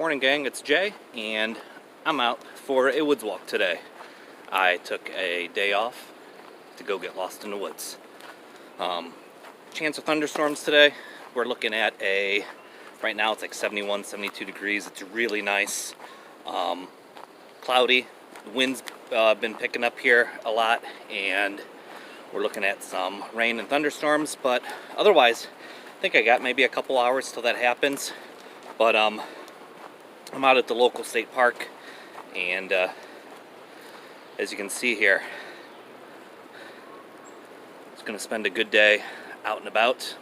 Morning gang, it's Jay, and I'm out for a woods walk today. I took a day off to go get lost in the woods. Chance of thunderstorms today. We're looking at right now it's like 71, 72 degrees. It's really nice. Cloudy. The wind's been picking up here a lot, and we're looking at some rain and thunderstorms, but otherwise, I think I got maybe a couple hours till that happens. But I'm out at the local state park, and as you can see here, it's going to spend a good day out and about.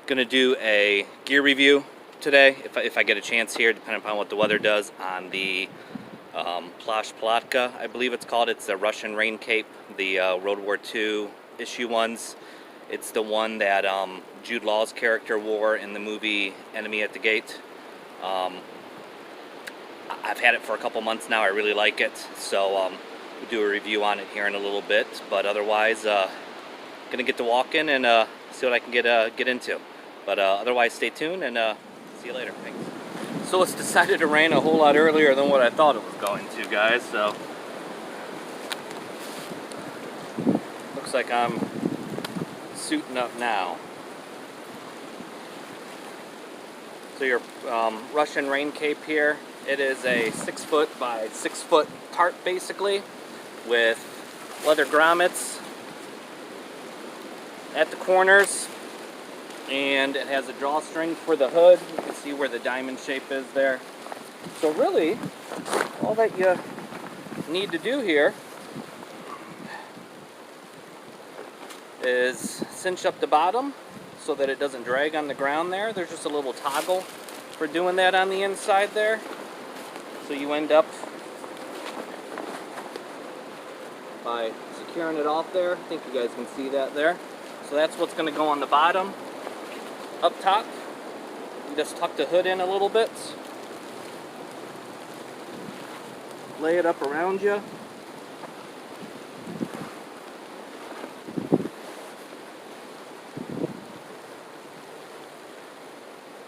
Going to do a gear review today, if I get a chance here, depending upon what the weather does, on the Plash Palatka, I believe it's called. It's the Russian rain cape, the World War II issue ones. It's the one that Jude Law's character wore in the movie Enemy at the Gate. I've had it for a couple months now. I really like it, so we'll do a review on it here in a little bit. But otherwise, gonna get to walking and see what I can get into. But otherwise, stay tuned and see you later. Thanks. So it's decided to rain a whole lot earlier than what I thought it was going to, guys. So looks like I'm suiting up now. So your Russian rain cape here, it is a 6 foot by 6 foot tarp basically, with leather grommets at the corners, and it has a drawstring for the hood. You can see where the diamond shape is there. So really, all that you need to do here is cinch up the bottom so that it doesn't drag on the ground there. There's just a little toggle for doing that on the inside there. So you end up by securing it off there. I think you guys can see that there. So that's what's going to go on the bottom. Up top, you just tuck the hood in a little bit. Lay it up around you.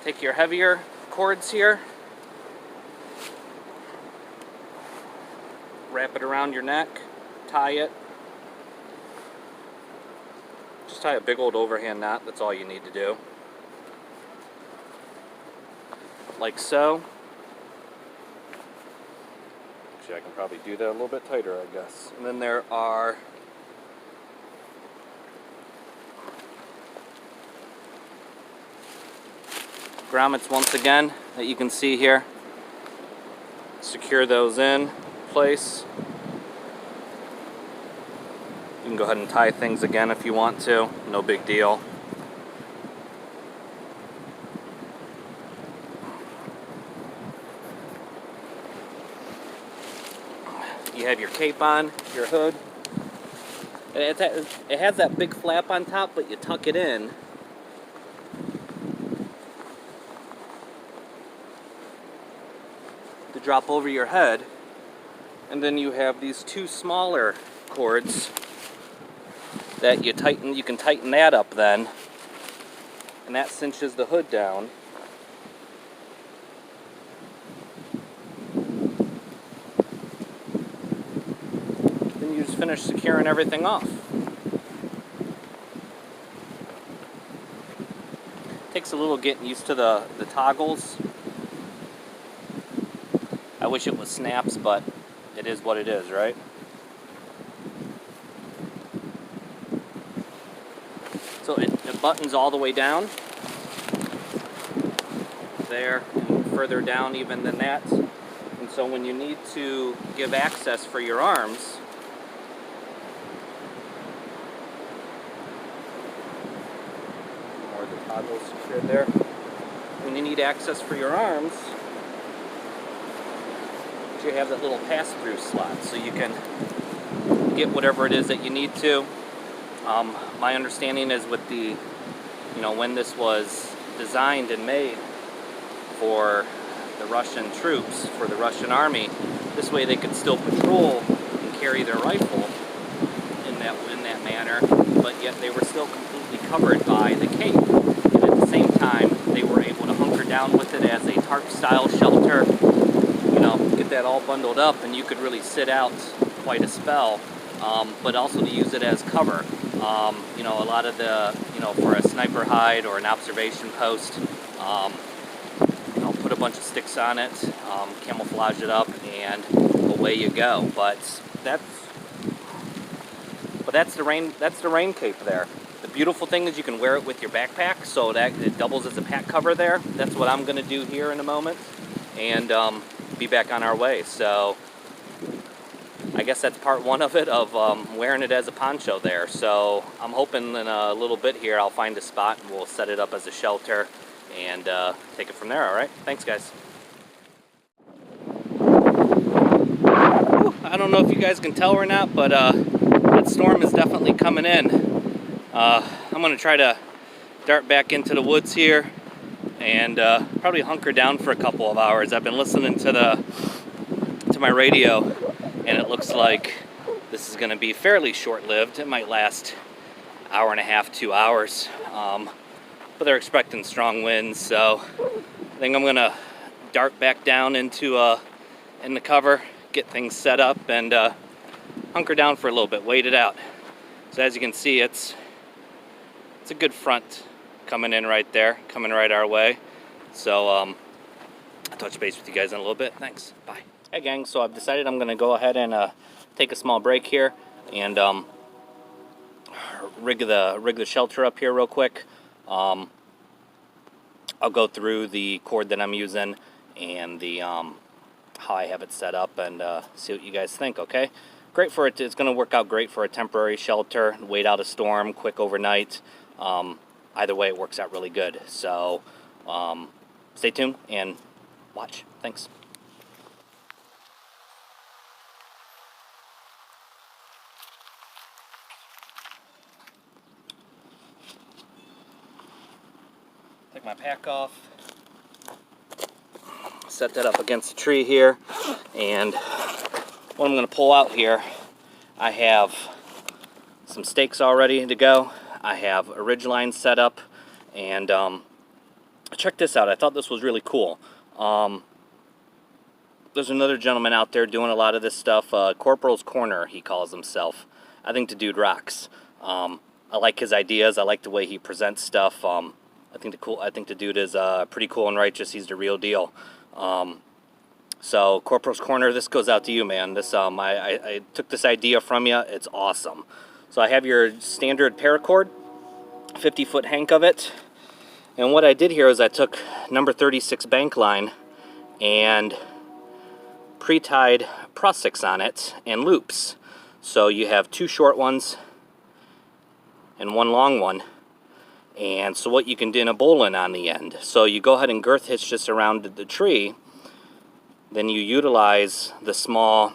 Take your heavier cords here, wrap it around your neck, tie it. Just tie a big old overhand knot, that's all you need to do. Like so. Actually, I can probably do that a little bit tighter, I guess. And then there are grommets once again that you can see here. Secure those in place. You can go ahead and tie things again if you want to, no big deal. You have your cape on, your hood. It has that big flap on top, but you tuck it in. To drop over your head. And then you have these two smaller cords that you can tighten that up then, and that cinches the hood down. Then you just finish securing everything off. Takes a little getting used to the toggles. I wish it was snaps, but it is what it is, right? So it buttons all the way down there, and further down even than that. And so when you need to give access for your arms, more of the toggles secured there. When you need access for your arms, you have that little pass-through slot, so you can get whatever it is that you need to. My understanding is with the, when this was designed and made for the Russian troops, for the Russian army, this way they could still patrol and carry their rifle in that manner, but yet they were still completely covered by the cape. And at the same time, they were able to hunker down down with it as a tarp style shelter. You know, get that all bundled up and you could really sit out quite a spell, but also to use it as cover. You know, a lot of the, you know, for a sniper hide or an observation post, you know, put a bunch of sticks on it, camouflage it up, and away you go. But that's the rain cape there. The beautiful thing is you can wear it with your backpack, so that it doubles as a pack cover there. That's what I'm going to do here in a moment, and be back on our way. So I guess that's part one of it, of wearing it as a poncho there. So I'm hoping in a little bit here I'll find a spot and we'll set it up as a shelter and take it from there. All right, thanks guys. Whew, I don't know if you guys can tell or not, but that storm is definitely coming in. I'm gonna try to dart back into the woods here and probably hunker down for a couple of hours. I've been listening to my radio, and it looks like this is gonna be fairly short-lived. It might last an hour and a half, 2 hours, but they're expecting strong winds, so I think I'm gonna dart back down into in the cover, get things set up, and hunker down for a little bit, wait it out. So as you can see, it's a good front coming in right there, coming right our way. So I'll touch base with you guys in a little bit. Thanks. Bye. Hey gang, so I've decided I'm gonna go ahead and take a small break here and rig the shelter up here real quick. I'll go through the cord that I'm using and the how I have it set up and see what you guys think. Okay, great for it. It's going to work out great for a temporary shelter. Wait out a storm, quick overnight. Either way, it works out really good. So stay tuned and watch. Thanks. Take my pack off. Set that up against the tree here, and what I'm going to pull out here, I have some stakes all ready to go. I have a ridge line set up, and check this out. I thought this was really cool. There's another gentleman out there doing a lot of this stuff. Corporal's Corner, he calls himself. I think the dude rocks. I like his ideas. I like the way he presents stuff. I think the dude is pretty cool and righteous. He's the real deal. So Corporal's Corner, this goes out to you, man. This I took this idea from you. It's awesome. So I have your standard paracord, 50-foot hank of it, and what I did here is I took number 36 bank line and pre-tied prussics on it and loops. So you have 2 short ones and 1 long one. And so what you can do in a bowline on the end. So you go ahead and girth hitch this around the tree. Then you utilize the small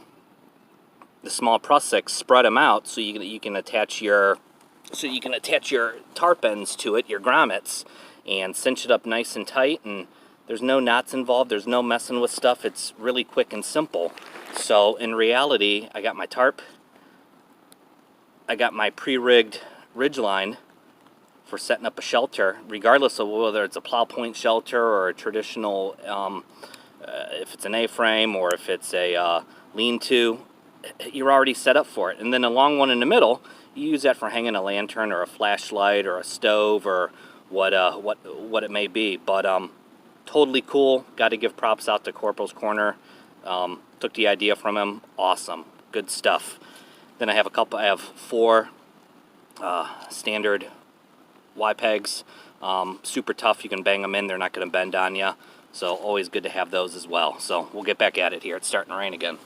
prussics, spread them out so you can attach your tarp ends to it, your grommets, and cinch it up nice and tight. And there's no knots involved. There's no messing with stuff. It's really quick and simple. So in reality, I got my tarp. I got my pre-rigged ridge line for setting up a shelter, regardless of whether it's a plow point shelter or a traditional, if it's an A-frame or if it's a lean-to, you're already set up for it. And then a long one in the middle, you use that for hanging a lantern or a flashlight or a stove or what it may be. But totally cool. Got to give props out to Corporal's Corner. Took the idea from him. Awesome, good stuff. Then I have 4 standard Y-pegs, super tough. You can bang them in, they're not going to bend on you, so always good to have those as well. So we'll get back at it here. It's starting to rain again.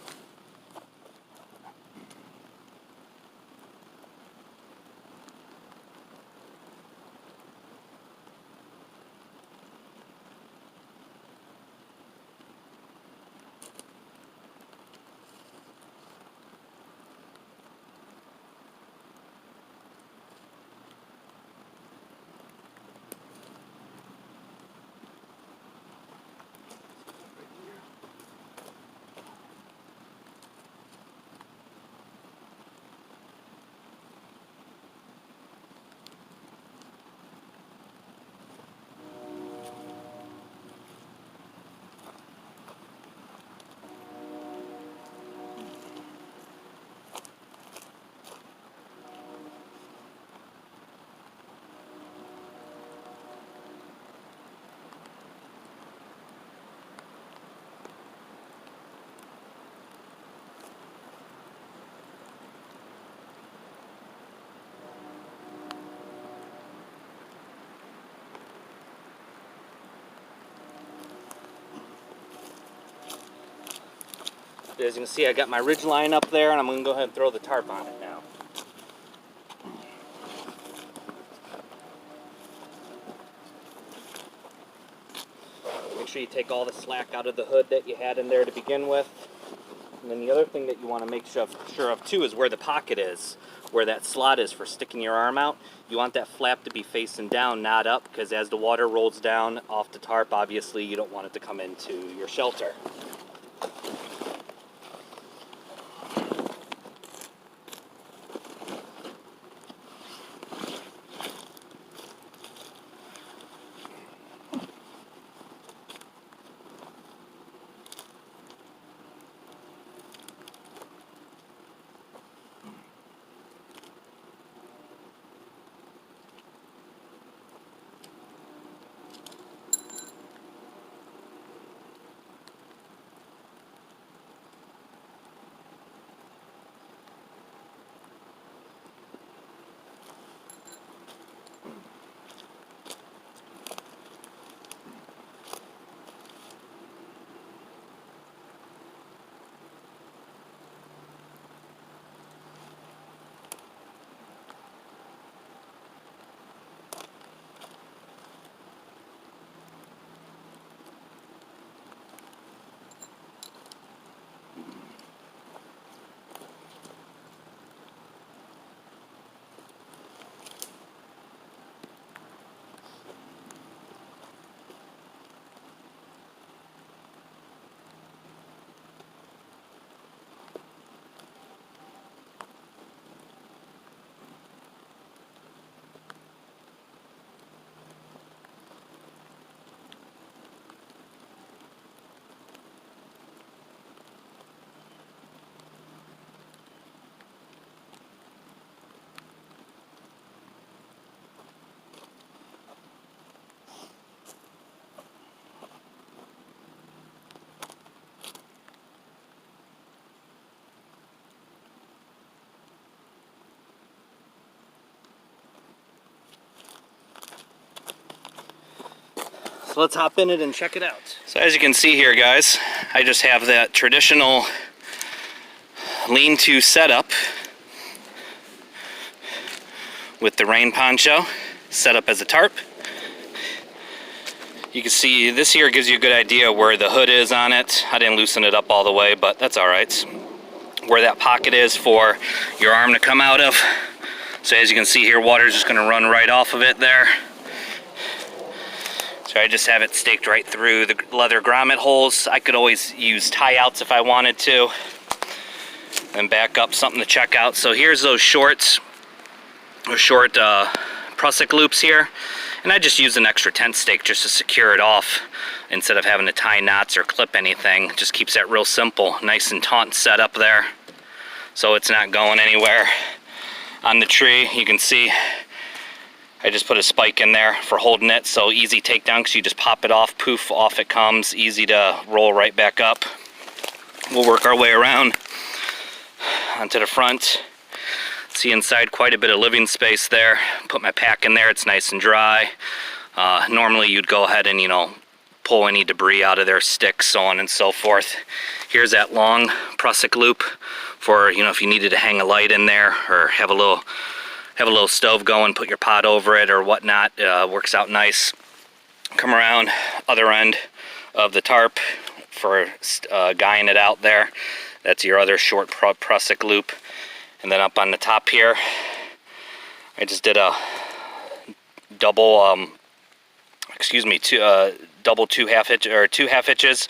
So as you can see, I got my ridge line up there, and I'm going to go ahead and throw the tarp on it now. Make sure you take all the slack out of the hood that you had in there to begin with. And then the other thing that you want to make sure of too is where the pocket is, where that slot is for sticking your arm out. You want that flap to be facing down, not up, because as the water rolls down off the tarp, obviously you don't want it to come into your shelter. So let's hop in it and check it out. So as you can see here, guys, I just have that traditional lean-to setup with the rain poncho set up as a tarp. You can see this here gives you a good idea where the hood is on it. I didn't loosen it up all the way, but that's all right. Where that pocket is for your arm to come out of. So as you can see here, water is just going to run right off of it there. So I just have it staked right through the leather grommet holes. I could always use tie outs if I wanted to. And back up something to check out. So here's those short prusik loops here. And I just use an extra tent stake just to secure it off instead of having to tie knots or clip anything. Just keeps that real simple, nice and taut set up there. So it's not going anywhere. On the tree, you can see I just put a spike in there for holding it, so easy takedown because you just pop it off, poof, off it comes, easy to roll right back up. We'll work our way around onto the front. See inside quite a bit of living space there. Put my pack in there, it's nice and dry. Normally you'd go ahead and, pull any debris out of their sticks, so on and so forth. Here's that long prusik loop for, if you needed to hang a light in there or have a little stove going, put your pot over it or whatnot. Works out nice. Come around other end of the tarp for guying it out there. That's your other short prusik loop. And then up on the top here, I just did a double, double two half hitches.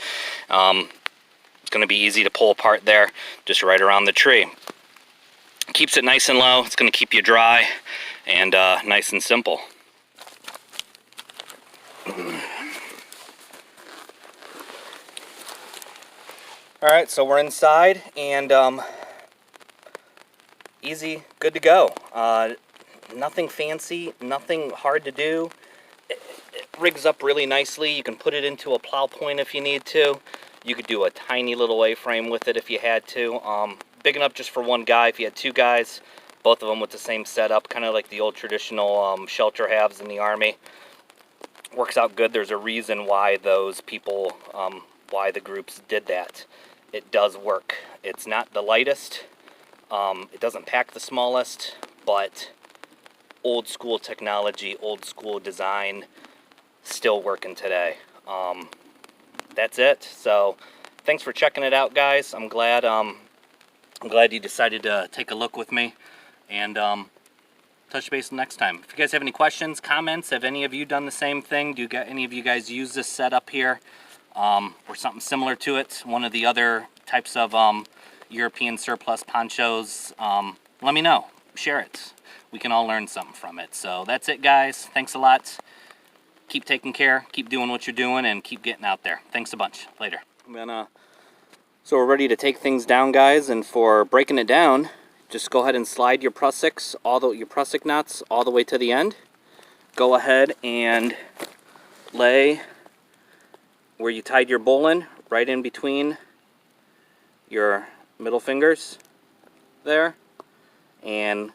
It's going to be easy to pull apart there, just right around the tree. Keeps it nice and low. It's going to keep you dry and nice and simple. Alright, so we're inside and easy, good to go. Nothing fancy, nothing hard to do. It rigs up really nicely. You can put it into a plow point if you need to. You could do a tiny little A-frame with it if you had to. Big enough just for one guy. If you had two guys, both of them with the same setup, kind of like the old traditional shelter halves in the Army. Works out good. There's a reason why those people, why the groups did that. it does work. It's not the lightest, it doesn't pack the smallest, but old school technology, old school design, still working today. That's it. So thanks for checking it out, guys. I'm glad you decided to take a look with me, and touch base next time. If you guys have any questions, comments, have any of you done the same thing? Do any of you guys use this setup here, or something similar to it? One of the other types of European surplus ponchos? Let me know. Share it. We can all learn something from it. So that's it, guys. Thanks a lot. Keep taking care, keep doing what you're doing, and keep getting out there. Thanks a bunch. Later. So we're ready to take things down, guys, and for breaking it down, just go ahead and slide your prussiks, your prussik knots all the way to the end. Go ahead and lay where you tied your bowline, right in between your middle fingers there, and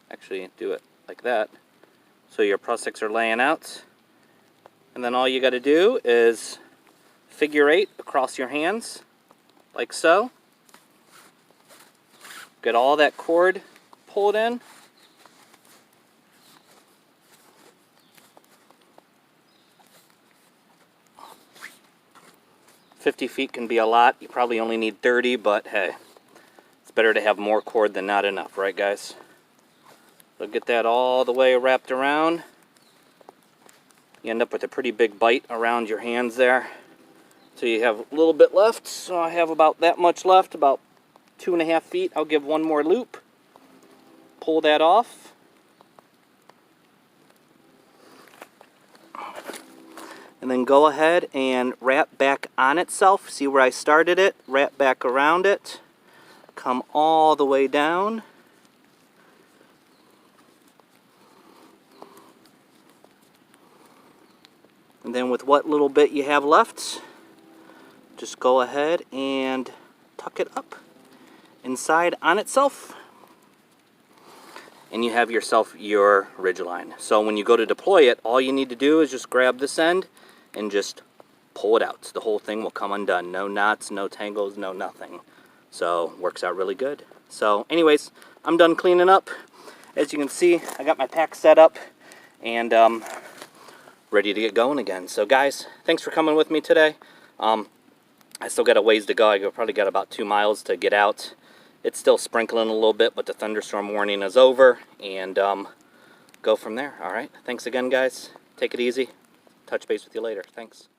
actually do it like that. So your prussiks are laying out. And then all you got to do is figure 8 across your hands, like so. Get all that cord pulled in. $50 feet can be a lot. You probably only need 30, but hey, it's better to have more cord than not enough, right, guys? So get that all the way wrapped around. You end up with a pretty big bite around your hands there. So you have a little bit left. So I have about that much left, about 2.5 feet. I'll give one more loop. Pull that off. And then go ahead and wrap back on itself. See where I started it? Wrap back around it. Come all the way down. And then with what little bit you have left, just go ahead and tuck it up inside on itself. And you have yourself your ridgeline. So when you go to deploy it, all you need to do is just grab this end and just pull it out. The whole thing will come undone. No knots, no tangles, no nothing. So works out really good. So anyways, I'm done cleaning up. As you can see, I got my pack set up and ready to get going again. So guys, thanks for coming with me today. I still got a ways to go. I probably got about 2 miles to get out. It's still sprinkling a little bit, but the thunderstorm warning is over, and go from there. All right, thanks again, guys. Take it easy. Touch base with you later. Thanks.